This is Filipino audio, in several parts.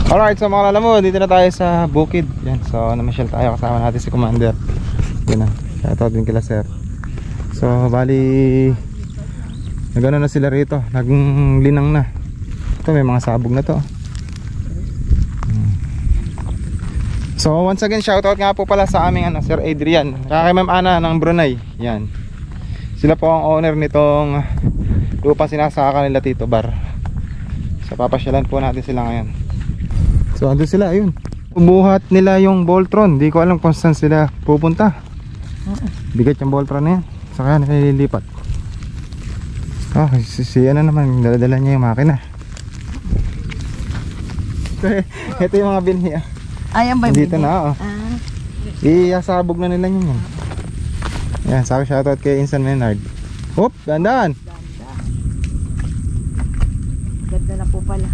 Alright, so mga lalamo, dito na tayo sa bukid. Yan, so namasyal tayo, kasama natin si Commander. Yan na, shoutout din kila sir. So bali nagano na sila rito, naglinang na. Ito may mga sabog na to. So once again, shoutout nga po pala sa aming Sir Adrian, kay Ma'am Ana ng Brunei. Yan, sila po ang owner nitong lupa sinasaka nila Tito Bar. So papasyalan po natin sila ngayon. So andun sila, ayun. Bubuhat nila yung Voltron. Di ko alam kung saan sila pupunta. Bigat yung Voltron na yan. Saka nililipat. Si ano naman, daladala niya yung makina. Ito yung mga binhi. Ayan ba yung dito na, iasabog na nila yun. Yan, sa akin shoutout kay Insan Menard. Hop, dandan. Ganda na po pala.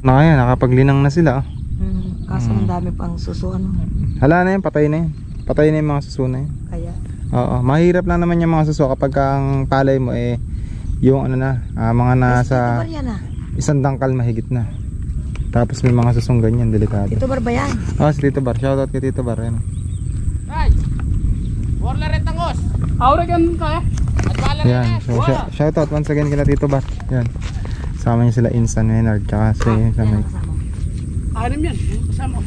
Ayan, nakapaglinang na sila. Kaso ang dami pang suso, ano. Hala na yan, patay na yan. Patay na yung mga suso na yan. Kaya? Oo, mahirap lang naman yung mga suso kapag ang palay mo yung ano na, mga nasa isang dangkal mahigit na. Tapos may mga susong ganyan, delikado. Tito Bar ba yan? Si Tito Bar, shoutout kay Tito Bar. Yan. Ay! Warla rin tangos! Aura gan ka Yan, so shoutout once again kila Tito Bar. Yan. Kasama niya sila Insan Menard tsaka si Samay. Anim yan, kasama.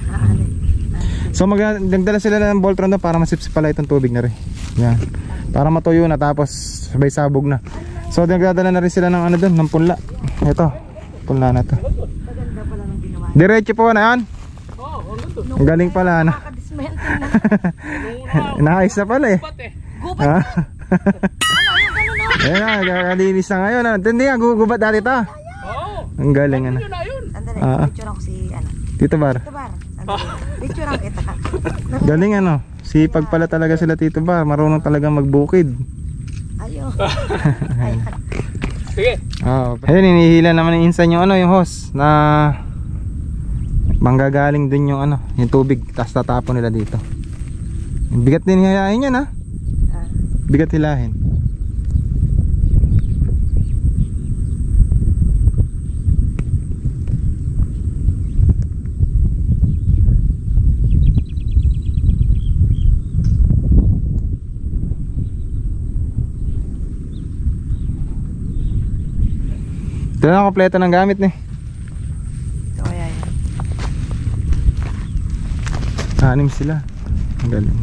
So magdala sila ng Voltron doon para masipsip pala itong tubig na rin. Yan. Para matuyo na tapos sabay sabog na. So nagdadala na rin sila ng ano doon, ng punla. Ito, punla na to. Diretso po na yan. Ang galing pala ano. Naayos na pala eh. Gubat. Ayan na, kakalinis na ngayon. Hindi nga, gugubat dati ta. Ang galing ano. Picture ako si ano. Tito Bar. Tito Bar. Picture ako kita. Galing ano. Sipag pala talaga sila Tito Bar. Marunong talaga magbukid. Ayo. Sige. Ayun, hinihila naman ng Insan yung ano, yung hose na manggagaling dun yung ano, yung tubig, tapos tatapon nila dito. Bigat din hihayain yan ha. Bigat hilahin. Ito na kompleto ng gamit ni. So ayan. Anim sila. Ang galing.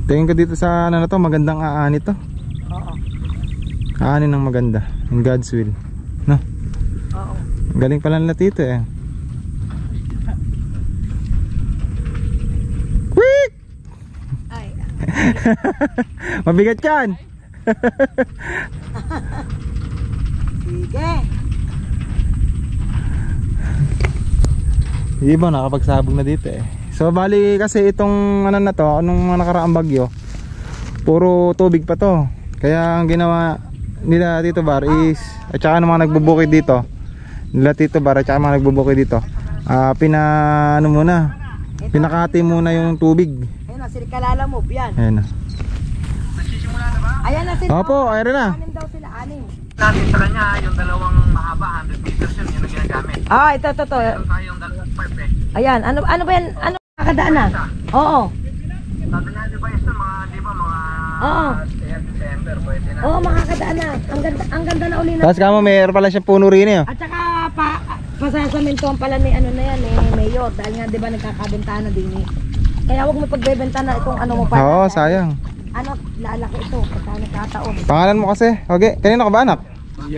Tingin ko dito sa ano na to, magandang aani to. Oo. Aani ng maganda. In God's will. No? Oo. Ang galing pala nila Tito eh. Quick! Ay. Mabigat yan. Sige. Hindi ba nakapagsabog na dito eh. So bali kasi itong ano na to, anong mga nakaraang bagyo, puro tubig pa to. Kaya ang ginawa nila Tito Bar is, at saka mga nagbubukid dito, nila Tito Bar at saka mga nagbubukid dito, ano muna, pinakati muna yung tubig. Ayun na, silikalala mo, yan. Ayun na. Ayan na sila. Opo, ayun na. Anim daw sila, anim. Natin sa kanya, yung dalawang mahaba, 100 meters yun, yung ginagamit. Ito. Meron tayong dalawang pipe eh. Ayan, ano ba yan? Ano kakadaan na? Oo. Sabi nga di ba ito, di ba mga Oo. December, pwede na. Oo, makakadaan na. Ang ganda na uli na. Tapos kamo mayroon pala siya puno rin eh. At saka pasasamintuan pala ni ano na yan ni Mayor. Dahil nga di ba nagkakabentahan na din eh. Kaya huwag mo pagbebenta na itong ano mo pa. Oo, sayang. Ano, lalaki ito. Pagka nagkataon. Pangalan mo kasi, okay. Kanino ka ba anak?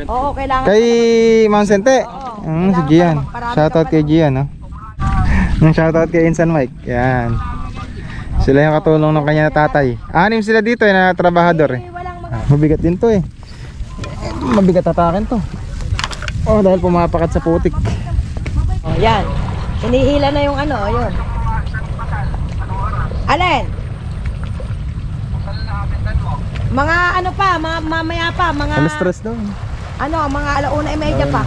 Oo, kailangan. Kay Ma'am Sente. Si Gian. Shoutout kay Gian, no? Shoutout kay Insan Mike. Yan. Sila yung katulong ng kanya na tatay. Anim sila dito na trabahador eh. Mabigat din to eh. Mabigat atakin to. Oh, dahil pumapakat sa putik. Oh, yan. Hinihila na yung ano, yun. Alin? Mga ano pa, mamaya pa, mga Alas stress daw. ano, mga 1:30 pa.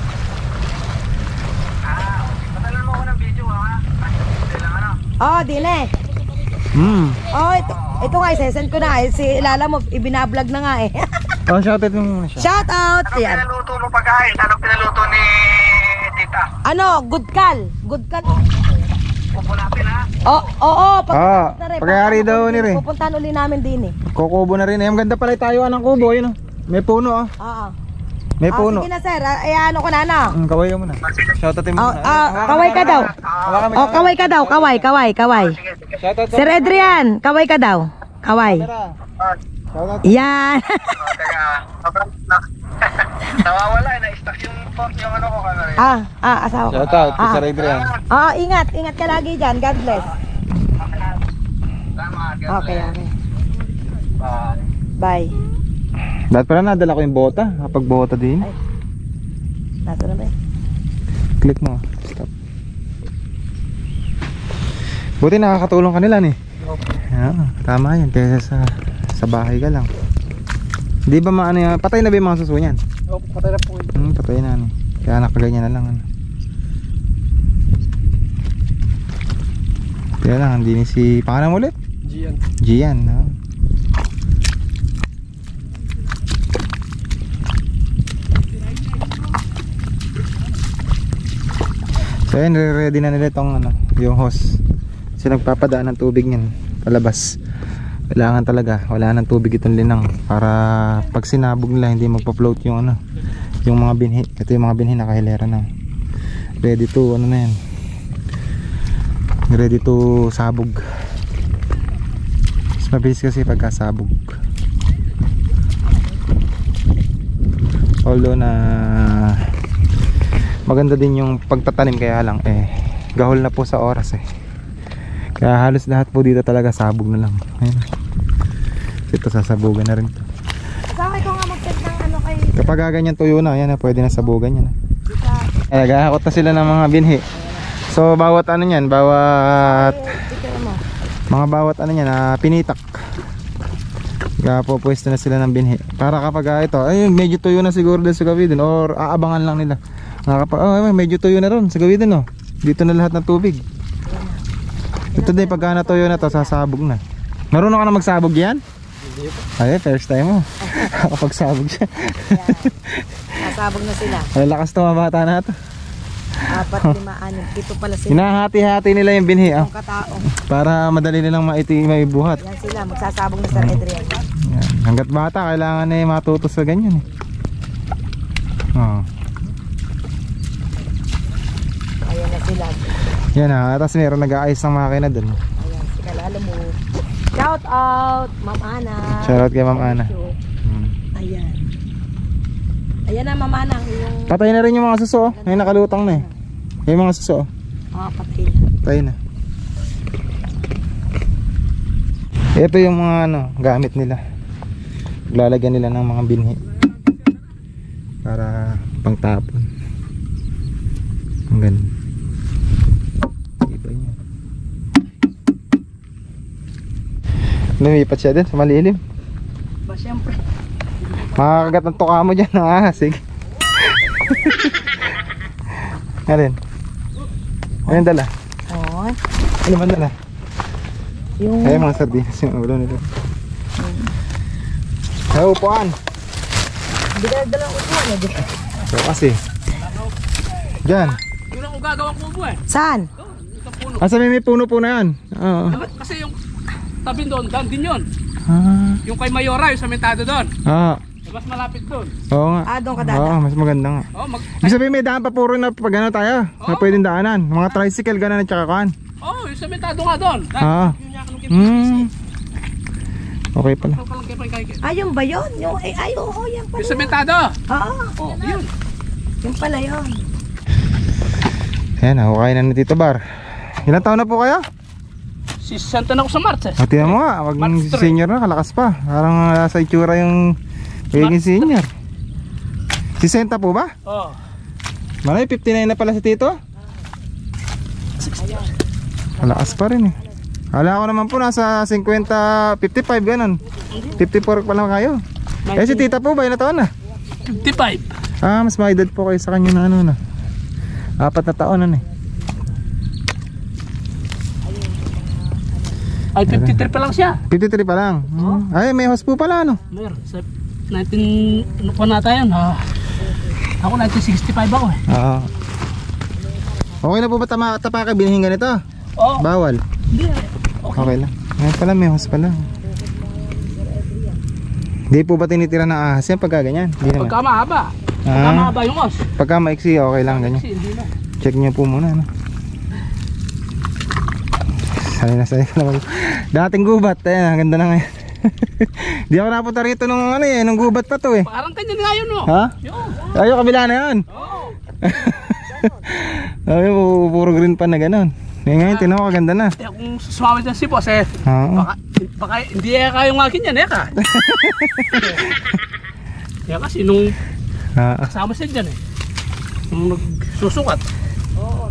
Patalan mo ko ng video ha. Hindi lang ano. Oh, dile. Oh, ito nga, isesend ko na. Si Lala mo, ibinablog na nga eh. Oh, shoutout mo muna siya. Shout out! Anong Yan. pinaluto mo pagkain? Anong pinaluto ni tita? Ano, good call. Good call. Pupunapin ha? Oo, pagkayari daw ni Re. Pupuntahan uli namin din eh. Kukubo na rin. Ay, ang ganda pala tayo ng kubo. Yun, oh. May puno, oh. Oo. May puno. Sige na sir, ano ko na ano. Kaway ka muna. Shoutout mo muna. Kaway ka daw. Oh, kaway ka daw. Kaway. Shoutout Sir Adrian, kaway ka daw. Kaway. Shoutout. Yan. Teka, nawawala eh. Na-stuck yung ano ko kanari. Asawa ko. Shoutout kay Sir Adrian. Ingat ka lagi dyan. God bless. Salamat. Okay. Bye. Dahil pala nadala ko yung bota. Kapag bota din. Nasa na ba? Click mo. Stop. Buti nakakatulong kanila ni. Tama yan. Kaysa sa bahay ka lang. Di ba maano yan? Patay na ba yung mga suso niyan? Oo, patay na po. Patay na ano. Kaya nakaganyan na lang ano. Kaya lang, hindi ni si pangalan mo ulit? Gian, no? So ayun, ready na nila itong ano, yung hose. Kasi nagpapadaan ng tubig niyan palabas. Kailangan talaga, wala nang tubig itong linang para pag sinabog nila hindi magpa-float yung ano, yung mga binhi. Ito yung mga binhi nakahilera na. Ready to ano na yan. Ready to sabog. Mas mabilis kasi pagka sabog. Although na maganda din yung pagtatanim, kaya lang gahol na po sa oras kaya halos lahat po dito talaga sabog na lang. Ayun. Ito sasabugan na rin to. Sabi ko nga mag-test ng ano kay... Kapag ganyan tuyo na, yan na, pwede na sabugan yan. Nagahakot na sila ng mga binhi. So bawat ano yan, bawat bawat ano yan, pinitak. Kaya po pwesto na sila ng binhi. Para kapag ito, ay medyo tuyo na siguro din sa gawin or aabangan lang nila. Kapag medyo tuyo na ron sa gawin oh. Dito na lahat ng tubig. Ito din pagka natuyo na to, sasabog na. Marunong ka na magsabog yan? Ay, first time mo. Kapag sabog siya. Nasabog na sila. Ay, lakas to mga bata na ito. 4, 5, 6, 7 pala sila. Hinahati-hati nila yung binhi Yung kataong. para madali nilang maibuhat. Yan sila, magsasabog na Sir Adrian. Yan. Hanggat bata, kailangan matuto sa ganyan Ayan na sila. Yan tapos meron nag-aayos ng makina dun. Ayan, si Kalala mo. Shout out, Ma'am Ana. Shout out kay Ma'am Ana. Ayan. Ayan na, Ma'am Ana. Yung... Patay na rin yung mga suso. May nakalutang na yung mga suso. Patay na. Patay na. Ito yung mga gamit nila. Lalagyan nila ng mga binhi para pangtapon. Ang ganda. Iba niya. Lumipat siya din sa malilim. Ba, syempre. Makakagat ng tuka mo dyan ng ahasig. Alin? Alin dala? Oo. Ano man dala? Yung... Ay, mga sardinas yung ulo nito. Ay, upuan. Hindi ka nagdalang upuan. So kasi dyan. Yun ang gagawang kubo Saan? Ito puno. Sabi may puno-puno yan. Oo. Kasi yung tabi doon, doon din yun. Yung kay Mayora, yung samentado doon. Mas malapit doon. Oo nga. Doon ka dada. Oo, mas maganda nga. Ibig sabihin may daan pa puro na pag ano tayo, na pwedeng daanan. Mga tricycle gano'n at saka kuhan. Yung samentado nga doon. Okay pala. Yung ba yun? Yung, oo, yan pala. Yung samentado. Oo. Yun. Yung pala yun. Ayan, hukay na ni Tito Bar. Ilang taon na po kayo? Si Santa na ako sa Martes. Tingnan mo nga, wag mong senior na, kalakas pa. Parang sa itsura yung pagiging senior. Si Senta po ba? Oo. Malay, 59 na pala si Tito. Kalakas pa rin Kala ko naman po nasa 50, 55 ganun. 54 pa lang kayo. Si Tita po ba, ilang taon na? 55. Mas may edad po kayo sa kanya na 4 na taon na Ay, 53 pa lang siya. 53 pa lang. Ay, may host po pala Meron. 19 pa na tayo. Ako 1965 ako eh. Oo. Okay na po ba tapaka bilhin ganito? Oo. Bawal? Hindi. Okay lang. Ngayon pala may hose pala. Hindi po ba tinitira ng ahas yan pagka ganyan? Hindi naman. Pagka mahaba. Pagka mahaba yung os. Pagka maiksi okay lang ganyan. Kasi hindi na. Check nyo po muna no? Sanay na naman. Dating gubat. Ayan, ang ganda na ngayon. Di ako napunta rito nung ano eh, nung gubat pa to eh. Parang kanya nga yun, no? Ha? Yun. Ayaw, kabila na yun. Oo. Ayaw, puro green pa na ganun. Ngayon, tinaw ka, ganda na. Eh, kung sumama dyan si boss eh, Oo. baka hindi kayong akin yan, ka. Kaya kasi nung kasama siya dyan eh, nung nagsusukat. Oo,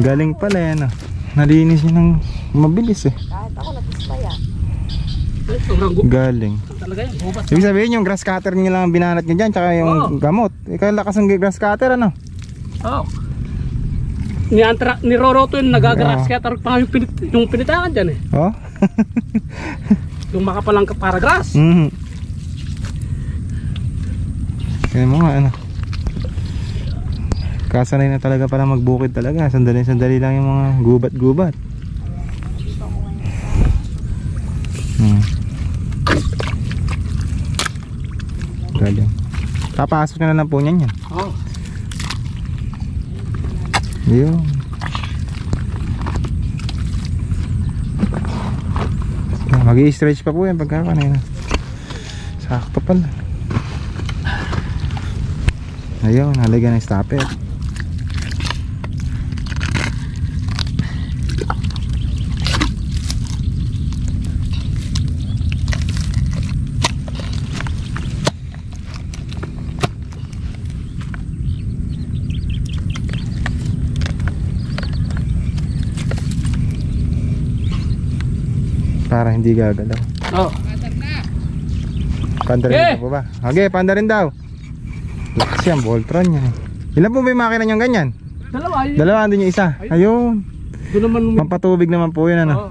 Galing pala yan. Nalinis yun ng mabilis eh. kahit ako natispaya. Sobrang Galing. talaga yan, hubat. Ibig sabihin yung grass cutter niya lang ang binanat niya dyan, tsaka yung gamot. Ikaw lakas ng grass cutter ano? Oo. Niroroto yun, nagagaras kaya tarot pa yung pinitakan dyan eh. Oh? Yung makapalang para grass. Kaya mo nga ano. Kasanay na talaga pala magbukid talaga. Sandali lang yung mga gubat-gubat. Galing. Papasok na lang po niyan yan. Oo. Yun. Mag-i-stretch pa po yan pagka kanina. Sakto pala. Ayun, halagyan ng stopper. Para hindi gagalaw. Oo. Panda rin daw po ba? Okay, panda rin daw. Lakas yan, Voltron yan. Ilan po ba yung makina niyong ganyan? Dalawa. Dalawa, andun yung isa. Ayun. Doon naman. Pampatubig naman po yun ano. Oo.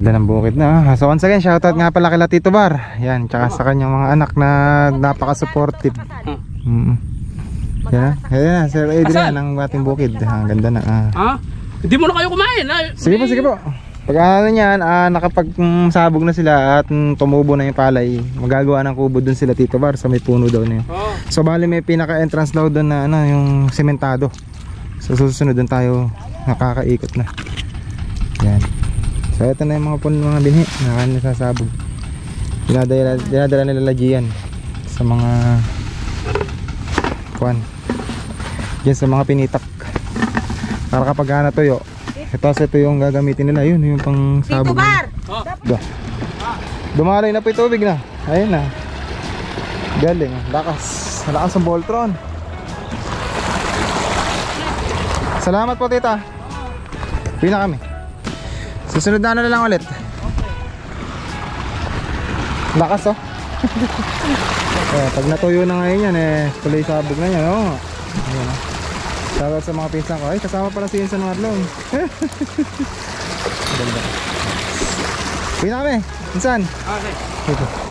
Ganda ng bukid na. So once again, shoutout nga pala kila Tito Bar. Yan, tsaka sa kanyang mga anak na napaka-supportive. Yan na, Sir Adrian ang ating bukid. Ang ganda na. Ha? Hindi mo na kayo kumain. Sige po. Pag ano niyan, nakapag-sabog na sila at tumubo na yung palay, magagawa ng kubo dun sila Tito Bar sa may puno daw na yun. Oo. So bali may pinaka-entrance daw dun na ano, yung sementado. So susunod dun tayo nakakaikot na. Yan. So ito na yung mga binhi na nasasabog. Dinadala nila lagyan sa mga kuwan. Diyan sa mga pinitak. Para kapag natuyo, ito yung gagamitin nila. Yun yung pang sabog. Tito Bar! Dumalay na po yung tubig na. Ayun na. Galing. Lakas ang Voltron. Salamat po tita. Pina kami. Susunod na lang ulit. Lakas oh. Pag natuyo na ngayon yan tuloy sabog na yan. Oh. Ayun oh. Shoutout sa mga pinsan ko. Ay, kasama pala si Insan ng Adlong. Ganda. Pina kami. Insan. Okay. Ito.